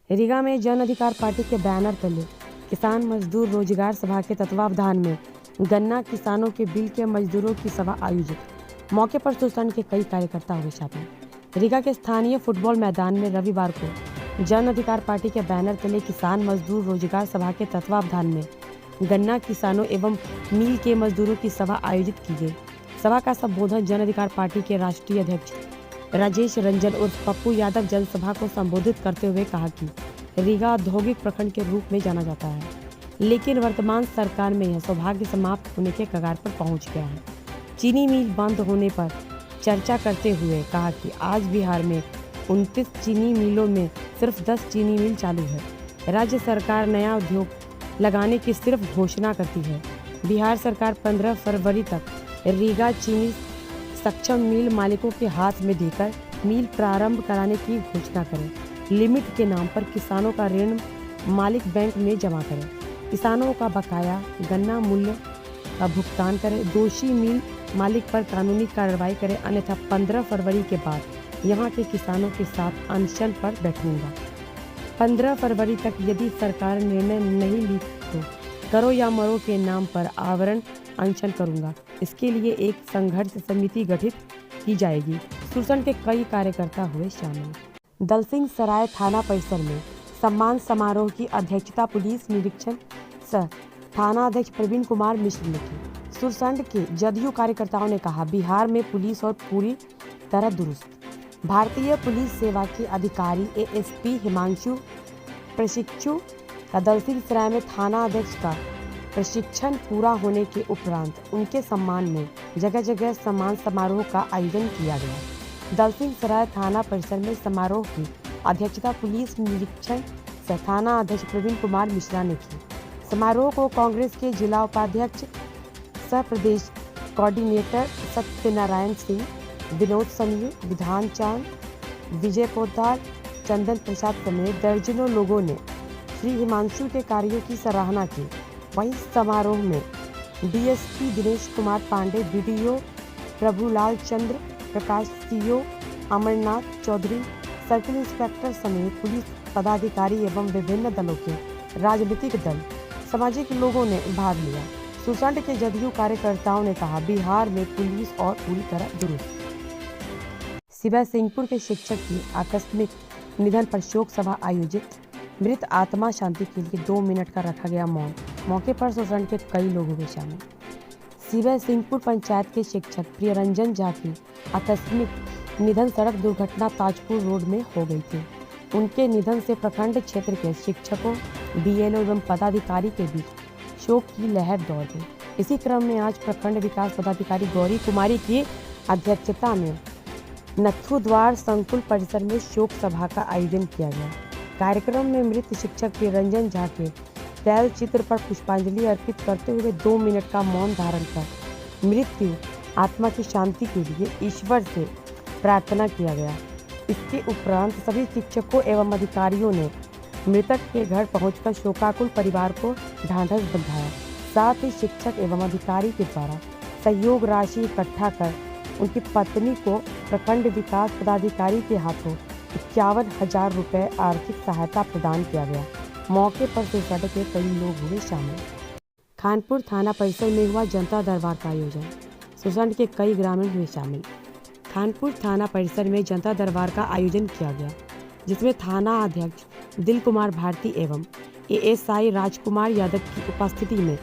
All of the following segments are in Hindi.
रीगा में जन अधिकार पार्टी के बैनर तले किसान मजदूर रोजगार सभा के तत्वावधान में गन्ना किसानों के बिल के मजदूरों की सभा आयोजित। मौके पर सुरसंड के कई कार्यकर्ता हुए शामिल। रीगा के स्थानीय फुटबॉल मैदान में रविवार को जन अधिकार पार्टी के बैनर तले किसान मजदूर रोजगार सभा के तत्वावधान में गन्ना किसानों एवं मिल के मजदूरों की सभा आयोजित की गई। सभा का संबोधन जन अधिकार पार्टी के राष्ट्रीय अध्यक्ष राजेश रंजन उर्फ पप्पू यादव जनसभा को संबोधित करते हुए कहा कि रीगा औद्योगिक प्रखंड के रूप में जाना जाता है, लेकिन वर्तमान सरकार में यह सौभाग्य समाप्त होने के कगार पर पहुंच गया है। चीनी मिल बंद होने पर चर्चा करते हुए कहा कि आज बिहार में 29 चीनी मिलों में सिर्फ 10 चीनी मिल चालू है। राज्य सरकार नया उद्योग लगाने की सिर्फ घोषणा करती है। बिहार सरकार 15 फरवरी तक रीगा चीनी सक्षम मिल मालिकों के हाथ में देकर मिल प्रारंभ कराने की घोषणा करे। लिमिट के नाम पर किसानों का ऋण मालिक बैंक में जमा करे। किसानों का बकाया गन्ना मूल्य का भुगतान करे। दोषी मिल मालिक पर कानूनी कार्रवाई करे, अन्यथा 15 फरवरी के बाद यहां के किसानों के साथ अनशन पर बैठूंगा। 15 फरवरी तक यदि सरकार निर्णय नहीं ली तो करो या मरो के नाम पर आवरण अनशन करूंगा। इसके लिए एक संघर्ष समिति गठित की जाएगी। सुरसंड के कई कार्यकर्ता हुए शामिल। दलसिंह सराय थाना परिसर में सम्मान समारोह की अध्यक्षता पुलिस निरीक्षक सह थाना अध्यक्ष प्रवीण कुमार मिश्र ने की। सुरसंड के जदयू कार्यकर्ताओं ने कहा, बिहार में पुलिस और पूरी तरह दुरुस्त। भारतीय पुलिस सेवा के अधिकारी एएसपी हिमांशु प्रशिक्षु का दलसिंह सराय में थाना अध्यक्ष का प्रशिक्षण पूरा होने के उपरांत उनके सम्मान में जगह जगह सम्मान समारोह का आयोजन किया गया। दलसिंह सराय थाना परिसर में समारोह की अध्यक्षता पुलिस निरीक्षक सह थाना अध्यक्ष प्रवीण कुमार मिश्रा ने की। समारोह को कांग्रेस के जिला उपाध्यक्ष सह प्रदेश कोऑर्डिनेटर सत्यनारायण सिंह, विनोद सनी, विधान चांद, विजय पोद्दार, चंदन प्रसाद समेत दर्जनों लोगों ने श्री हिमांशु के कार्यों की सराहना की। वहीं समारोह में DSP Dinesh Kumar Pandey, BDO Prabhulal Chandra Prakash, CO Amarnath Chaudhary, circle inspector समेत पुलिस पदाधिकारी एवं विभिन्न दलों के राजनीतिक दल, सामाजिक लोगों ने भाग लिया। सुरसंड के जदयू कार्यकर्ताओं ने कहा, बिहार में पुलिस और पूरी तरह दुरुस्त। सिवा सिंहपुर के शिक्षक की आकस्मिक निधन पर शोक सभा आयोजित। मृत आत्मा शांति के लिए 2 मिनट का रखा गया मौन। मौके पर सुरसंड के कई लोग हुए शामिल। सिवा सिंहपुर पंचायत के शिक्षक प्रियरंजन झा की आकस्मिक निधन सड़क दुर्घटना ताजपुर रोड में हो गई थी। उनके निधन से प्रखंड क्षेत्र के शिक्षकों, बीएलओ एवं पदाधिकारी के बीच शोक की लहर दौड़ गई। इसी क्रम में आज प्रखंड विकास पदाधिकारी गौरी कुमारी की अध्यक्षता में नथु द्वार संकुल परिसर में शोक सभा का आयोजन किया गया। कार्यक्रम में मृत शिक्षक प्रियरंजन झा के तैल चित्र पर पुष्पांजलि अर्पित करते हुए 2 मिनट का मौन धारण कर मृत्यु आत्मा की शांति के लिए ईश्वर से प्रार्थना किया गया। इसके उपरांत सभी शिक्षकों एवं अधिकारियों ने मृतक के घर पहुंचकर शोकाकुल परिवार को ढांढस बंधाया। साथ ही शिक्षक एवं अधिकारी के द्वारा सहयोग राशि इकट्ठा कर उनकी पत्नी को प्रखंड विकास पदाधिकारी के हाथों 51,000 रुपये आर्थिक सहायता प्रदान किया गया। मौके पर सुरसंड के कई लोग हुए शामिल। खानपुर थाना परिसर में हुआ जनता दरबार का आयोजन। सुरसंड के कई ग्रामीण हुए शामिल। खानपुर थाना परिसर में जनता दरबार का आयोजन किया गया, जिसमें थाना अध्यक्ष दिल कुमार भारती एवं एएसआई राजकुमार यादव की उपस्थिति में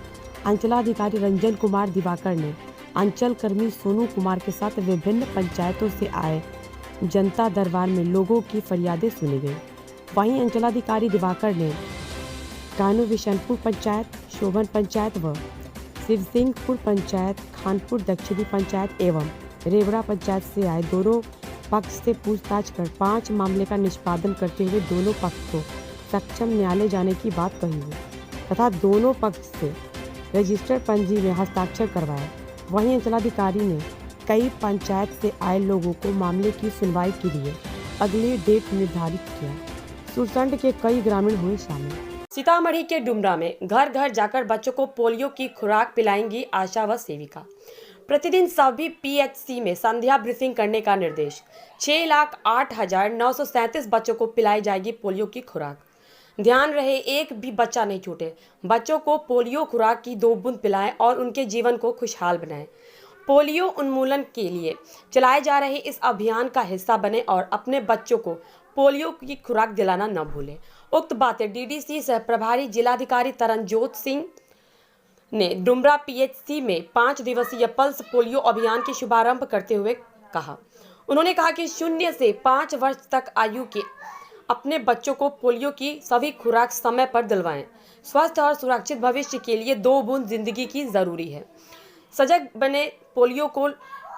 अंचलाधिकारी रंजन कुमार दिवाकर ने अंचल कर्मी सोनू कुमार के साथ विभिन्न पंचायतों से आए जनता दरबार में लोगों की फरियादें सुनी गई। वहीं अंचलाधिकारी दिवाकर ने कानू विशनपुर पंचायत, शोभन पंचायत व शिवसिंहपुर पंचायत, खानपुर दक्षिणी पंचायत एवं रेवड़ा पंचायत से आए दोनों पक्ष से पूछताछ कर 5 मामले का निष्पादन करते हुए दोनों पक्ष को सक्षम न्यायालय जाने की बात कही है तथा दोनों पक्ष से रजिस्टर पंजी में हस्ताक्षर करवाए। वहीं अंचलाधिकारी ने कई पंचायत से आए लोगों को मामले की सुनवाई के लिए अगली डेट निर्धारित किया। सुरसंड के कई ग्रामीण हुए शामिल। सीतामढ़ी के डुमरा में घर घर जाकर बच्चों को पोलियो की खुराक पिलाएंगी आशा व सेविका। प्रतिदिन सभी पीएचसी में संध्या ब्रीफिंग करने का निर्देश। 6,08,937 बच्चों को पिलाई जाएगी पोलियो की खुराक। ध्यान रहे एक भी बच्चा नहीं छूटे। बच्चों को पोलियो खुराक की 2 बूंद पिलाएं और उनके जीवन को खुशहाल बनाएं। पोलियो उन्मूलन के लिए चलाए जा रहे इस अभियान का हिस्सा बने और अपने बच्चों को पोलियो की खुराक दिलाना न भूलें। उक्त बातें डीडीसी सह प्रभारी जिलाधिकारी तरनजोत सिंह ने डुमरा पीएचसी में 5 दिवसीय पल्स पोलियो अभियान के शुभारंभ करते हुए कहा। उन्होंने कहा कि 0 से 5 वर्ष तक आयु के अपने बच्चों को पोलियो की सभी खुराक समय पर दिलवाएं। स्वस्थ और सुरक्षित भविष्य के लिए 2 बूंद जिंदगी की जरूरी है। सजग बने, पोलियो को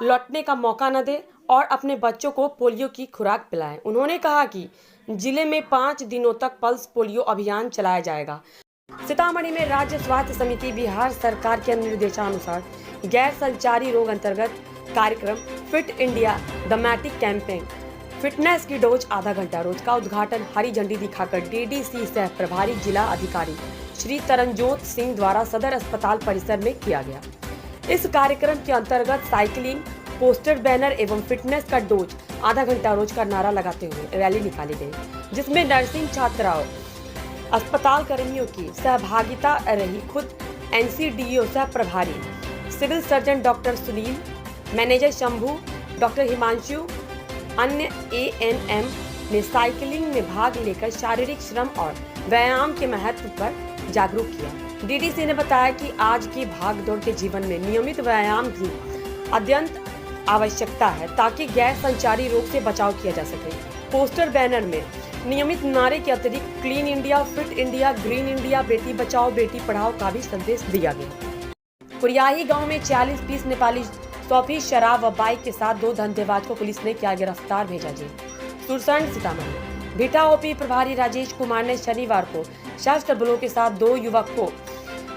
लौटने का मौका न दें और अपने बच्चों को पोलियो की खुराक पिलाएं। उन्होंने कहा कि जिले में 5 दिनों तक पल्स पोलियो अभियान चलाया जाएगा। सीतामढ़ी में राज्य स्वास्थ्य समिति बिहार सरकार के निर्देशानुसार गैर संचारी रोग अंतर्गत कार्यक्रम fit India domestic campaign fitness की डोज आधा घंटा रोज का उद्घाटन हरी झंडी दिखाकर डीडीसी सह प्रभारी जिला अधिकारी श्री तरनजोत सिंह द्वारा सदर अस्पताल परिसर में किया गया। इस कार्यक्रम के अंतर्गत साइकिलिंग, पोस्टर, बैनर एवं फिटनेस का डोज आधा घंटा रोज का नारा लगाते हुए रैली निकाली गई, जिसमें नर्सिंग छात्राओं, अस्पताल कर्मियों की सहभागिता रही। खुद एनसीडीओ सह प्रभारी civil surgeon doctor Sunil, manager Shambhu, doctor Himanshu, अन्य एएनएम ने साइकिलिंग में भाग लेकर शारीरिक श्रम और व्यायाम के महत्व पर जागरूक किया। डीडीसी ने बताया कि आज की भागदौड़ के जीवन में नियमित व्यायाम की अत्यंत आवश्यकता है ताकि गैर संचारी रोग से बचाव किया जा सके। पोस्टर, बैनर में नियमित नारे के अतिरिक्त clean India, fit India, green India, Beti Bachao Beti Padhao का भी संदेश दिया गया। कुरियाही गांव में 40 पीस नेपाली सौफी शराब व बाइक के साथ 2 धंधेबाज को पुलिस ने किया गिरफ्तार, भेजा जेल। सुरसंड, सीतामढ़ी। भिटा ओपी प्रभारी राजेश कुमार ने शनिवार को सशस्त्र बलों के साथ 2 युवक को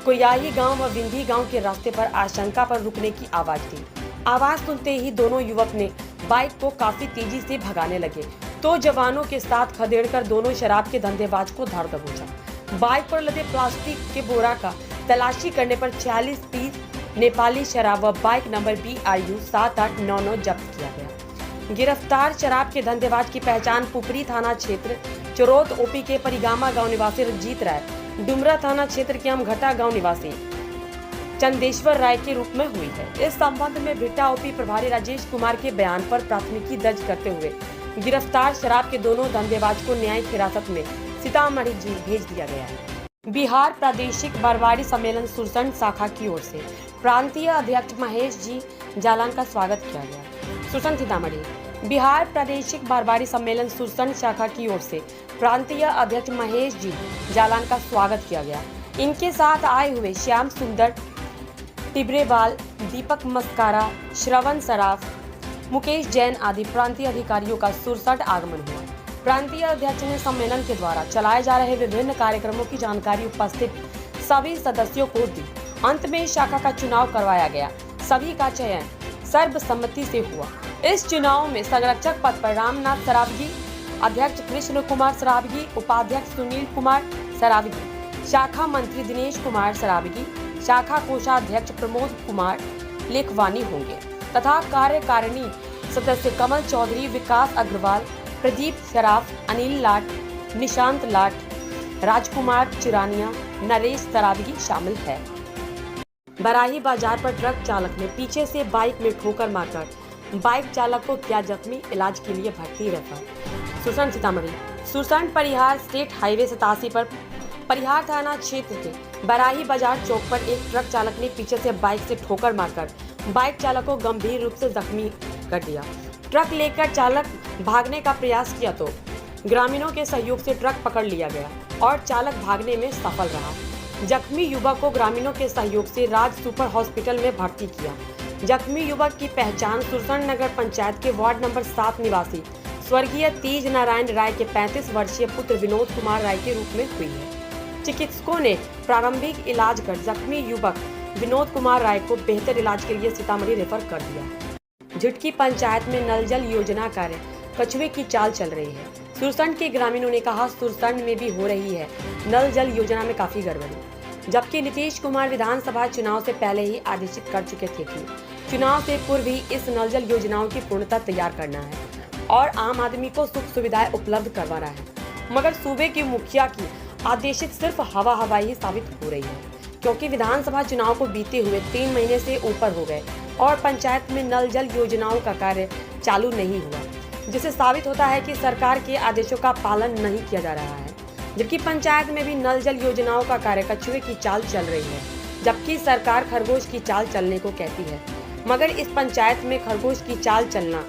कुरियाही गांव व विंधी गांव के रास्ते पर आशंका पर रुकने की आवाज दी। आवाज सुनते ही दोनों युवक ने बाइक को काफी तेजी से भगाने लगे तो जवानों के साथ खदेड़कर दोनों शराब के धंधेबाज को धर दबोचा। बाइक पर लदे प्लास्टिक के बोरा का तलाशी करने पर 40 पीस नेपाली शराब व बाइक नंबर BRU 7899 जब्त किया गया। गिरफ्तार शराब के धंधेबाज की पहचान पुपरी थाना क्षेत्र चोरोत ओपी के परिगामा गांव निवासी रंजीत राय, डुमरा थाना क्षेत्र के अमघटा गांव निवासी चंदेश्वर राय के रूप में हुई है। इस संबंध में भिट्टा ओपी प्रभारी राजेश कुमार के बयान पर प्राथमिकी दर्ज करते हुए गिरफ्तार शराब के दोनों धंधेबाज को न्यायिक हिरासत में सीतामढ़ी जेल भेज दिया गया है। बिहार प्रादेशिक बारवाड़ी सम्मेलन सुरसंड शाखा की ओर से प्रांतीय अध्यक्ष महेश जी जालान का स्वागत किया गया। सुरसंड, सीतामढ़ी। बिहार प्रादेशिक बारवाड़ी सम्मेलन सुरसंड शाखा की ओर से प्रांतीय अध्यक्ष महेश जी जालान का स्वागत किया गया। इनके साथ आए हुए श्याम सुंदर टिब्रेवाल, दीपक मस्कारा, श्रवण सराफ, मुकेश जैन आदि प्रांतीय अधिकारियों का सुरसंड आगमन हुआ। प्रांतीय अध्यक्ष ने सम्मेलन के द्वारा चलाए जा रहे विभिन्न कार्यक्रमों की जानकारी उपस्थित सभी सदस्यों को दी। अंत में शाखा का चुनाव करवाया गया। सभी का चयन सर्वसम्मति से हुआ। इस चुनाव में संरक्षक पद पर रामनाथ सरावगी, अध्यक्ष कृष्ण कुमार सरावगी, उपाध्यक्ष सुनील कुमार सरावगी, शाखा मंत्री दिनेश कुमार सरावगी, शाखा कोषाध्यक्ष प्रमोद कुमार लेखवानी होंगे तथा कार्यकारिणी सदस्य कमल चौधरी, विकास अग्रवाल, प्रदीप सराफ, अनिल लाट, निशांत लाट, राजकुमार चिरानिया, नरेश सरावगी शामिल है। बराही बाजार पर ट्रक चालक ने पीछे से बाइक में ठोकर मारकर बाइक चालक को किया जख्मी, इलाज के लिए भर्ती रेफर। सुरसंड, सीतामढ़ी। सुरसंड परिहार स्टेट हाईवे 87 पर परिहार थाना क्षेत्र के बराही बाजार चौक पर एक ट्रक चालक ने पीछे से बाइक से ठोकर मारकर बाइक चालक को गंभीर रूप से जख्मी कर दिया। ट्रक लेकर चालक भागने का प्रयास किया तो ग्रामीणों के सहयोग से ट्रक पकड़ लिया गया और चालक भागने में सफल रहा। जख्मी युवक को ग्रामीणों के सहयोग से राज सुपर हॉस्पिटल में भर्ती किया। जख्मी युवक की पहचान सुरसंड नगर पंचायत के वार्ड नंबर 7 निवासी स्वर्गीय तेज नारायण राय के 35 वर्षीय पुत्र विनोद कुमार राय के रूप में हुई है। चिकित्सकों ने प्रारंभिक इलाज कर जख्मी युवक विनोद कुमार राय को बेहतर इलाज के लिए सीतामढ़ी रेफर कर दिया। झुटकी पंचायत में नल जल योजना कार्य कछुए की चाल चल रही है। सुरसंड के ग्रामीणों ने कहा, सुरसंड में भी हो रही है नल जल योजना में काफी गड़बड़ी, जबकि नीतीश कुमार विधानसभा चुनाव से पहले ही आदेशित कर चुके थे कि चुनाव से पूर्व ही इस नल जल योजनाओं की पूर्णता तैयार करना है और आम आदमी को सुख सुविधाएं उपलब्ध करवाना है। मगर सूबे के मुखिया की आदेशित सिर्फ हवाई ही साबित हो रही है, क्योंकि विधानसभा चुनाव को बीते हुए 3 महीने से ऊपर हो गए और पंचायत में नल जल योजनाओं का कार्य चालू नहीं हुआ, जिससे साबित होता है कि सरकार के आदेशों का पालन नहीं किया जा रहा है। जबकि पंचायत में भी नल जल योजनाओं का कार्य कछुए की चाल चल रही है, जबकि सरकार खरगोश की चाल चलने को कहती है, मगर इस पंचायत में खरगोश की चाल चलना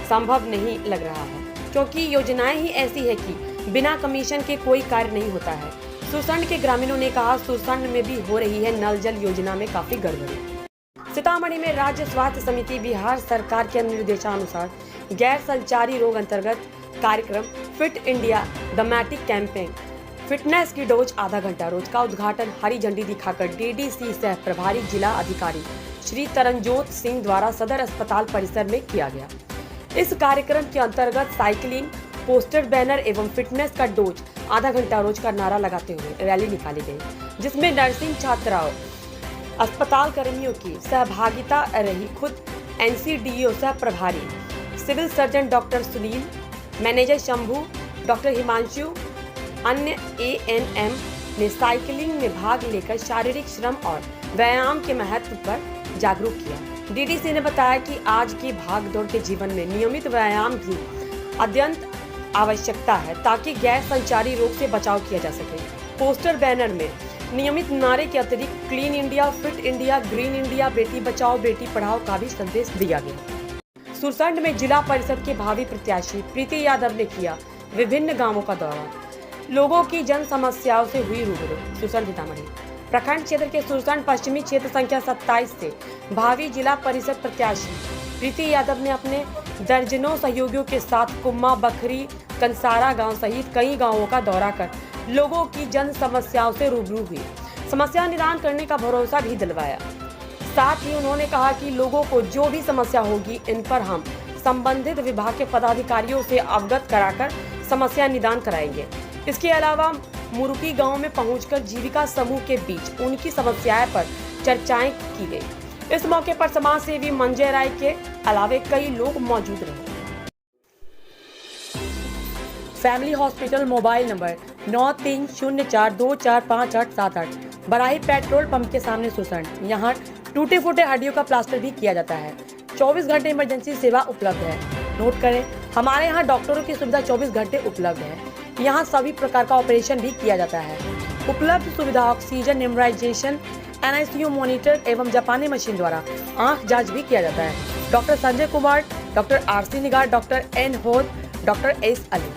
संभव नहीं लग रहा है, क्योंकि योजनाएं ही ऐसी है कि बिना कमीशन के कोई कार्य नहीं होता है। सुरसंड के ग्रामीणों ने कहा, सुरसंड में भी हो रही है नल जल योजना में काफी गड़बड़ी। सीतामढ़ी में राज्य स्वास्थ्य समिति बिहार सरकार के निर्देशानुसार गैर संचारी रोग अंतर्गत कार्यक्रम fit India domestic campaign fitness की डोज आधा घंटा रोज का उद्घाटन हरी झंडी दिखाकर डीडीसी सह प्रभारी जिला अधिकारी श्री तरनजोत सिंह द्वारा सदर अस्पताल परिसर में किया गया। इस कार्यक्रम के अंतर्गत साइकिलिंग, पोस्टर, बैनर एवं फिटनेस का डोज आधा घंटा रोज का नारा लगाते हुए रैली निकाली गई, जिसमें नर्सिंग छात्राओं, अस्पताल कर्मियों की सहभागिता रही। खुद एनसीडीओ सह प्रभारी civil surgeon doctor Sunil, manager Shambhu, doctor Himanshu, अन्य एएनएम ने साइकिलिंग में भाग लेकर शारीरिक श्रम और व्यायाम के महत्व पर जागरूक किया। डीडीसी ने बताया कि आज की भागदौड़ के जीवन में नियमित व्यायाम की अत्यंत आवश्यकता है, ताकि गैर संचारी रोग से बचाव किया जा सके। पोस्टर, बैनर में नियमित नारे के अतिरिक्त clean India, fit India, green India, Beti Bachao Beti Padhao का भी संदेश दिया गया। सुरसंड में जिला परिषद के भावी प्रत्याशी प्रीति यादव ने किया विभिन्न गांवों का दौरा, लोगों की जन समस्याओं से हुई रूबरू। सुरसंड सीतामढ़ी प्रखंड क्षेत्र के सुरसंड पश्चिमी क्षेत्र संख्या 27 से भावी जिला परिषद प्रत्याशी प्रीति यादव ने अपने दर्जनों सहयोगियों के साथ कुम्मा, बखरी, कंसारा गांव सहित कई गांवों का दौरा कर लोगों की जन समस्याओं से रूबरू हुई, समस्या निदान करने का भरोसा भी दिलवाया। साथ ही उन्होंने कहा कि लोगों को जो भी समस्या होगी, इन पर हम संबंधित विभाग के पदाधिकारियों से अवगत कराकर समस्या निदान कराएंगे। इसके अलावा मुरुकी गांव में पहुंचकर जीविका समूह के बीच उनकी समस्याएं पर चर्चाएं की गई। इस मौके पर समाज सेवी मंजय राय के अलावे कई लोग मौजूद रहे। Family hospital mobile number 9304245878 Barahi petrol pump के सामने सुरसंड। यहाँ टूटे फूटे हड्डियों का प्लास्टर भी किया जाता है। 24 घंटे इमरजेंसी सेवा उपलब्ध है। नोट करें, हमारे यहाँ डॉक्टरों की सुविधा 24 घंटे उपलब्ध है। यहाँ सभी प्रकार का ऑपरेशन भी किया जाता है। उपलब्ध सुविधा ऑक्सीजन, इमराइजेशन, NICU मॉनिटर एवं जापानी मशीन द्वारा आंख जांच भी किया जाता है। Doctor Sanjay Kumar, doctor RC निगार, डॉक्टर N होद, डॉक्टर S अली।